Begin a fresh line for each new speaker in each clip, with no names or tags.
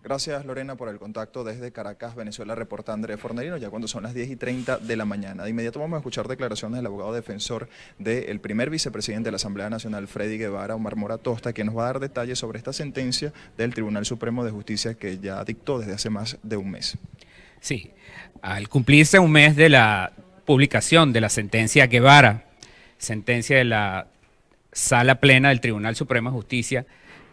Gracias, Lorena, por el contacto desde Caracas, Venezuela, reporta André Fornerino, ya cuando son las 10:30 de la mañana. De inmediato vamos a escuchar declaraciones del abogado defensor del primer vicepresidente de la Asamblea Nacional, Freddy Guevara, Omar Mora Tosta, que nos va a dar detalles sobre esta sentencia del Tribunal Supremo de Justicia que ya dictó desde hace más de un mes.
Sí, al cumplirse un mes de la publicación de la sentencia Guevara, sentencia de la Sala Plena del Tribunal Supremo de Justicia,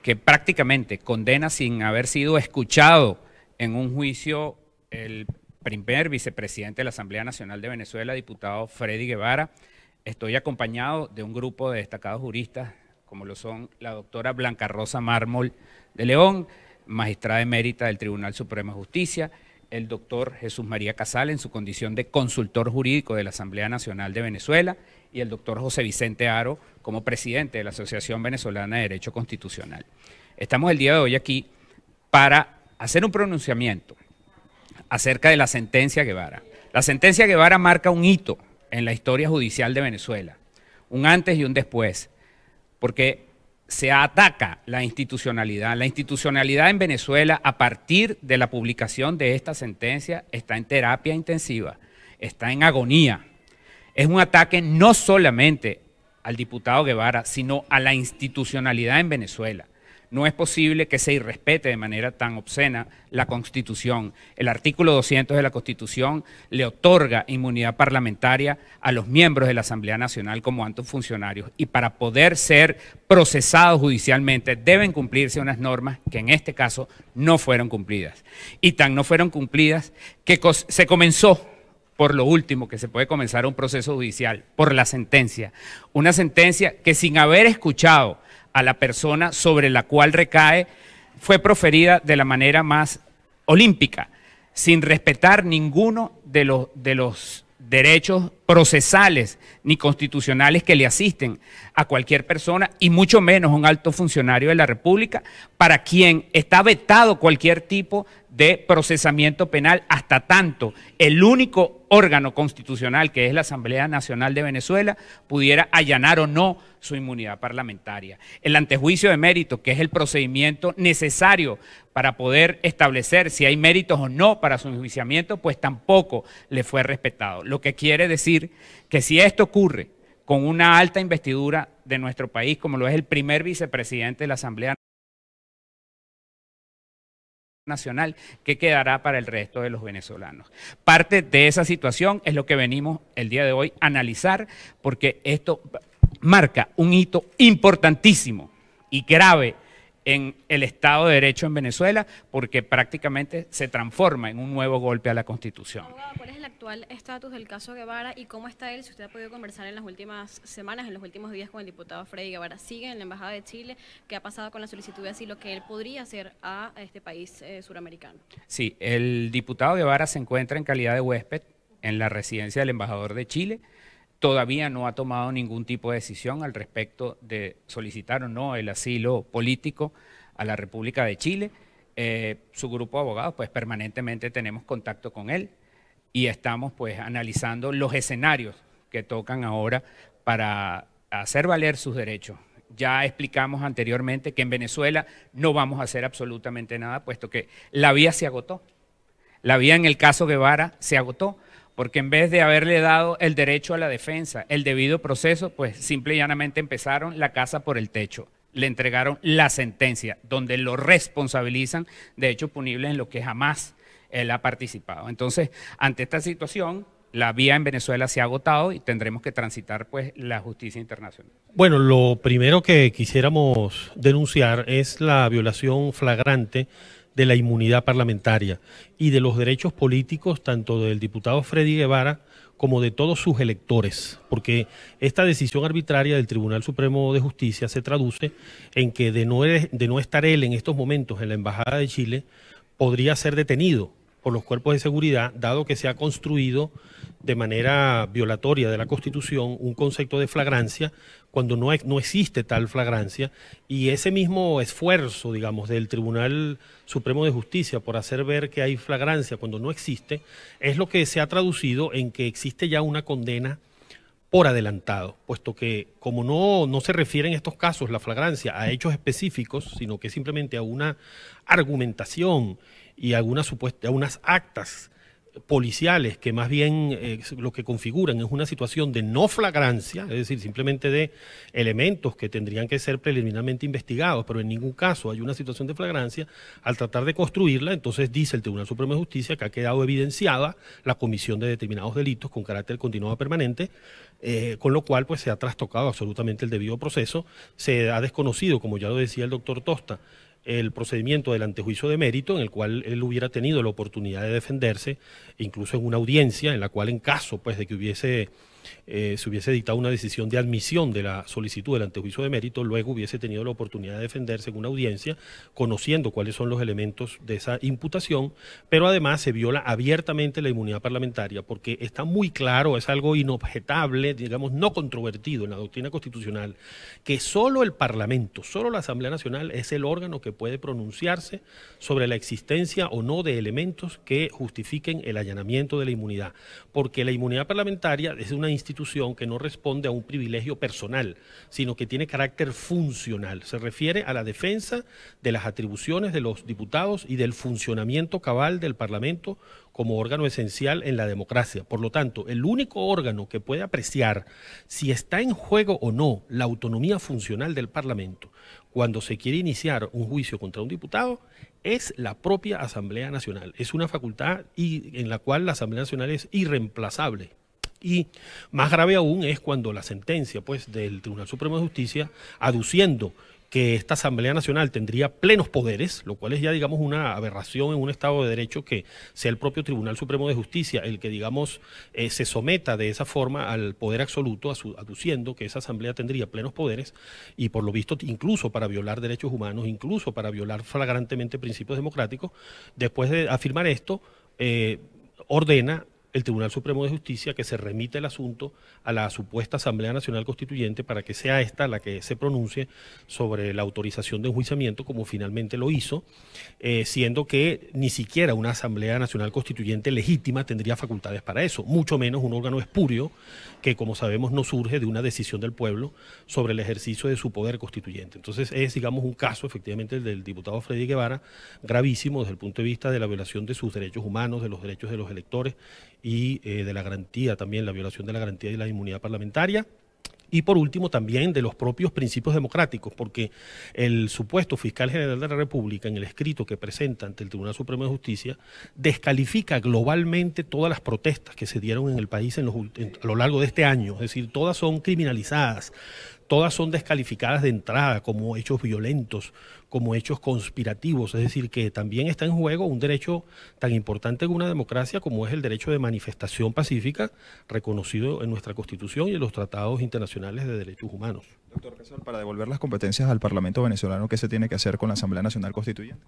que prácticamente condena sin haber sido escuchado en un juicio el primer vicepresidente de la Asamblea Nacional de Venezuela, diputado Freddy Guevara. Estoy acompañado de un grupo de destacados juristas, como lo son la doctora Blanca Rosa Mármol de León, magistrada emérita del Tribunal Supremo de Justicia, el doctor Jesús María Casal en su condición de consultor jurídico de la Asamblea Nacional de Venezuela y el doctor José Vicente Aro como presidente de la Asociación Venezolana de Derecho Constitucional. Estamos el día de hoy aquí para hacer un pronunciamiento acerca de la sentencia Guevara. La sentencia Guevara marca un hito en la historia judicial de Venezuela, un antes y un después, porque se ataca la institucionalidad. La institucionalidad en Venezuela, a partir de la publicación de esta sentencia, está en terapia intensiva, está en agonía. Es un ataque no solamente al diputado Guevara, sino a la institucionalidad en Venezuela. No es posible que se irrespete de manera tan obscena la Constitución. El artículo 200 de la Constitución le otorga inmunidad parlamentaria a los miembros de la Asamblea Nacional como altos funcionarios, y para poder ser procesados judicialmente deben cumplirse unas normas que en este caso no fueron cumplidas. Y tan no fueron cumplidas que se comenzó por lo último que se puede comenzar un proceso judicial, por la sentencia. Una sentencia que, sin haber escuchado a la persona sobre la cual recae, fue proferida de la manera más olímpica, sin respetar ninguno de los derechos procesales ni constitucionales que le asisten a cualquier persona, y mucho menos a un alto funcionario de la República, para quien está vetado cualquier tipo de procesamiento penal, hasta tanto el único órgano constitucional, que es la Asamblea Nacional de Venezuela, pudiera allanar o no su inmunidad parlamentaria. El antejuicio de mérito, que es el procedimiento necesario para poder establecer si hay méritos o no para su enjuiciamiento, pues tampoco le fue respetado. Lo que quiere decir que si esto ocurre con una alta investidura de nuestro país, como lo es el primer vicepresidente de la Asamblea Nacional, ¿qué quedará para el resto de los venezolanos? Parte de esa situación es lo que venimos el día de hoy a analizar, porque esto marca un hito importantísimo y grave en el Estado de Derecho en Venezuela, porque prácticamente se transforma en un nuevo golpe a la Constitución.
Abogado, ¿cuál es el actual estatus del caso Guevara y cómo está él? Si usted ha podido conversar en las últimas semanas, en los últimos días con el diputado Freddy Guevara. ¿Sigue en la Embajada de Chile? ¿Qué ha pasado con la solicitud de asilo que él podría hacer a este país suramericano?
Sí, el diputado Guevara se encuentra en calidad de huésped en la residencia del embajador de Chile. Todavía no ha tomado ningún tipo de decisión al respecto de solicitar o no el asilo político a la República de Chile. Su grupo de abogados, pues permanentemente tenemos contacto con él y estamos pues analizando los escenarios que tocan ahora para hacer valer sus derechos. Ya explicamos anteriormente que en Venezuela no vamos a hacer absolutamente nada, puesto que la vía se agotó. La vía en el caso Guevara se agotó, porque en vez de haberle dado el derecho a la defensa, el debido proceso, pues simple y llanamente empezaron la casa por el techo. Le entregaron la sentencia, donde lo responsabilizan de hechos punibles en los que jamás él ha participado. Entonces, ante esta situación, la vía en Venezuela se ha agotado y tendremos que transitar pues la justicia internacional.
Bueno, lo primero que quisiéramos denunciar es la violación flagrante de la inmunidad parlamentaria y de los derechos políticos tanto del diputado Freddy Guevara como de todos sus electores, porque esta decisión arbitraria del Tribunal Supremo de Justicia se traduce en que de no estar él en estos momentos en la Embajada de Chile, podría ser detenido por los cuerpos de seguridad, dado que se ha construido de manera violatoria de la Constitución un concepto de flagrancia cuando no existe tal flagrancia, y ese mismo esfuerzo, digamos, del Tribunal Supremo de Justicia por hacer ver que hay flagrancia cuando no existe, es lo que se ha traducido en que existe ya una condena por adelantado, puesto que como no se refiere en estos casos la flagrancia a hechos específicos, sino que simplemente a una argumentación y a unas actas policiales que más bien lo que configuran es una situación de no flagrancia, es decir, simplemente de elementos que tendrían que ser preliminarmente investigados, pero en ningún caso hay una situación de flagrancia. Al tratar de construirla, entonces dice el Tribunal Supremo de Justicia que ha quedado evidenciada la comisión de determinados delitos con carácter continuado permanente, con lo cual pues se ha trastocado absolutamente el debido proceso, se ha desconocido, como ya lo decía el doctor Tosta, el procedimiento del antejuicio de mérito en el cual él hubiera tenido la oportunidad de defenderse, incluso en una audiencia en la cual en caso pues de que se hubiese dictado una decisión de admisión de la solicitud del antejuicio de mérito, luego hubiese tenido la oportunidad de defenderse en una audiencia, conociendo cuáles son los elementos de esa imputación, pero además se viola abiertamente la inmunidad parlamentaria, porque está muy claro, es algo inobjetable, digamos, no controvertido en la doctrina constitucional, que solo el Parlamento, solo la Asamblea Nacional es el órgano que puede pronunciarse sobre la existencia o no de elementos que justifiquen el allanamiento de la inmunidad, porque la inmunidad parlamentaria es una institución que no responde a un privilegio personal, sino que tiene carácter funcional. Se refiere a la defensa de las atribuciones de los diputados y del funcionamiento cabal del Parlamento como órgano esencial en la democracia. Por lo tanto, el único órgano que puede apreciar si está en juego o no la autonomía funcional del Parlamento cuando se quiere iniciar un juicio contra un diputado es la propia Asamblea Nacional. Es una facultad en la cual la Asamblea Nacional es irreemplazable. Y más grave aún es cuando la sentencia pues, del Tribunal Supremo de Justicia, aduciendo que esta Asamblea Nacional tendría plenos poderes, lo cual es ya, digamos, una aberración en un Estado de Derecho que sea el propio Tribunal Supremo de Justicia el que, digamos, se someta de esa forma al poder absoluto, aduciendo que esa Asamblea tendría plenos poderes y, por lo visto, incluso para violar derechos humanos, incluso para violar flagrantemente principios democráticos. Después de afirmar esto, ordena el Tribunal Supremo de Justicia que se remite el asunto a la supuesta Asamblea Nacional Constituyente para que sea esta la que se pronuncie sobre la autorización de enjuiciamiento, como finalmente lo hizo, siendo que ni siquiera una Asamblea Nacional Constituyente legítima tendría facultades para eso, mucho menos un órgano espurio que, como sabemos, no surge de una decisión del pueblo sobre el ejercicio de su poder constituyente. Entonces es, digamos, un caso, efectivamente, el del diputado Freddy Guevara, gravísimo desde el punto de vista de la violación de sus derechos humanos, de los derechos de los electores, y de la garantía también, la violación de la garantía de la inmunidad parlamentaria. Y por último también de los propios principios democráticos, porque el supuesto fiscal general de la República, en el escrito que presenta ante el Tribunal Supremo de Justicia, descalifica globalmente todas las protestas que se dieron en el país a lo largo de este año, es decir, todas son criminalizadas, todas son descalificadas de entrada como hechos violentos, como hechos conspirativos, es decir, que también está en juego un derecho tan importante en una democracia como es el derecho de manifestación pacífica, reconocido en nuestra Constitución y en los tratados internacionales de derechos humanos.
Doctor Casal, para devolver las competencias al Parlamento venezolano, ¿qué se tiene que hacer con la Asamblea Nacional Constituyente?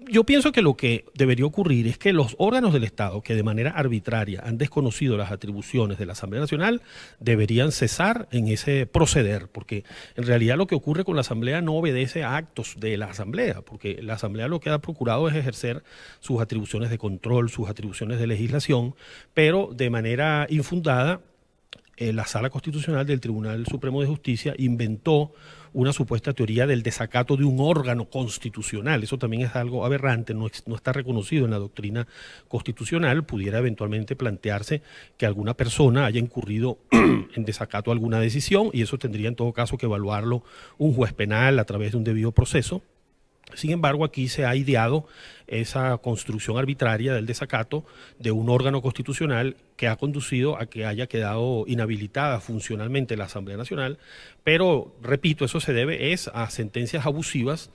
Yo pienso que lo que debería ocurrir es que los órganos del Estado que de manera arbitraria han desconocido las atribuciones de la Asamblea Nacional deberían cesar en ese proceder, porque en realidad lo que ocurre con la Asamblea no obedece a actos de la Asamblea, porque la Asamblea lo que ha procurado es ejercer sus atribuciones de control, sus atribuciones de legislación, pero de manera infundada. La Sala Constitucional del Tribunal Supremo de Justicia inventó una supuesta teoría del desacato de un órgano constitucional. Eso también es algo aberrante, no está reconocido en la doctrina constitucional. Pudiera eventualmente plantearse que alguna persona haya incurrido en desacato a alguna decisión y eso tendría en todo caso que evaluarlo un juez penal a través de un debido proceso. Sin embargo, aquí se ha ideado esa construcción arbitraria del desacato de un órgano constitucional que ha conducido a que haya quedado inhabilitada funcionalmente la Asamblea Nacional, pero, repito, eso se debe a sentencias abusivas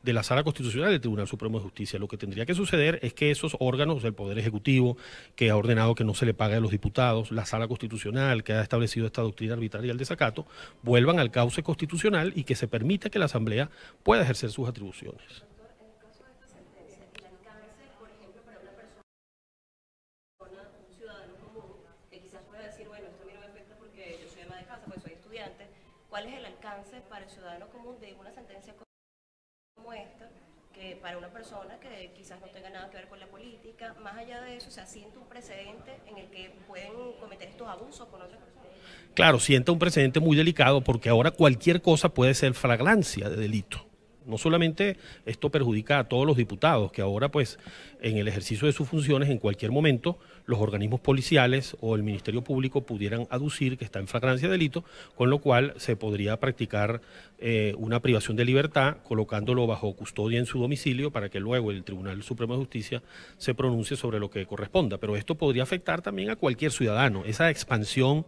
de la Sala Constitucional del Tribunal Supremo de Justicia. Lo que tendría que suceder es que esos órganos del Poder Ejecutivo, que ha ordenado que no se le pague a los diputados, la Sala Constitucional, que ha establecido esta doctrina arbitraria del desacato, vuelvan al cauce constitucional y que se permita que la Asamblea pueda ejercer sus atribuciones.
¿Cuál es el alcance para el ciudadano común de una sentencia como esta, que para una persona que quizás no tenga nada que ver con la política. Más allá de eso, o sea, siente un precedente en el que pueden cometer estos abusos con otras personas.
Claro, sienta un precedente muy delicado porque ahora cualquier cosa puede ser flagrancia de delito. No solamente esto perjudica a todos los diputados, que ahora pues en el ejercicio de sus funciones en cualquier momento los organismos policiales o el Ministerio Público pudieran aducir que está en flagrancia de delito, con lo cual se podría practicar una privación de libertad colocándolo bajo custodia en su domicilio para que luego el Tribunal Supremo de Justicia se pronuncie sobre lo que corresponda. Pero esto podría afectar también a cualquier ciudadano. Esa expansión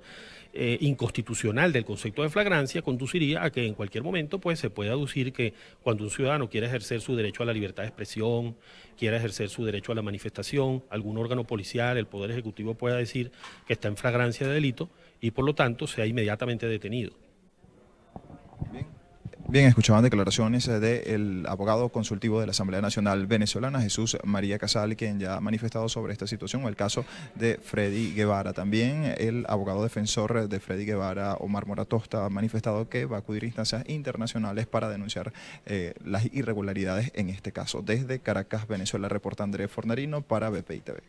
inconstitucional del concepto de flagrancia conduciría a que en cualquier momento pues se pueda aducir que cuando un ciudadano quiere ejercer su derecho a la libertad de expresión, quiera ejercer su derecho a la manifestación, algún órgano policial, el Poder Ejecutivo pueda decir que está en flagrancia de delito y por lo tanto sea inmediatamente detenido.
Bien, escuchaban declaraciones del abogado consultivo de la Asamblea Nacional Venezolana, Jesús María Casal, quien ya ha manifestado sobre esta situación, o el caso de Freddy Guevara. También el abogado defensor de Freddy Guevara, Omar Moratosta, ha manifestado que va a acudir a instancias internacionales para denunciar las irregularidades en este caso. Desde Caracas, Venezuela, reporta Andrés Fornarino para BPI TV.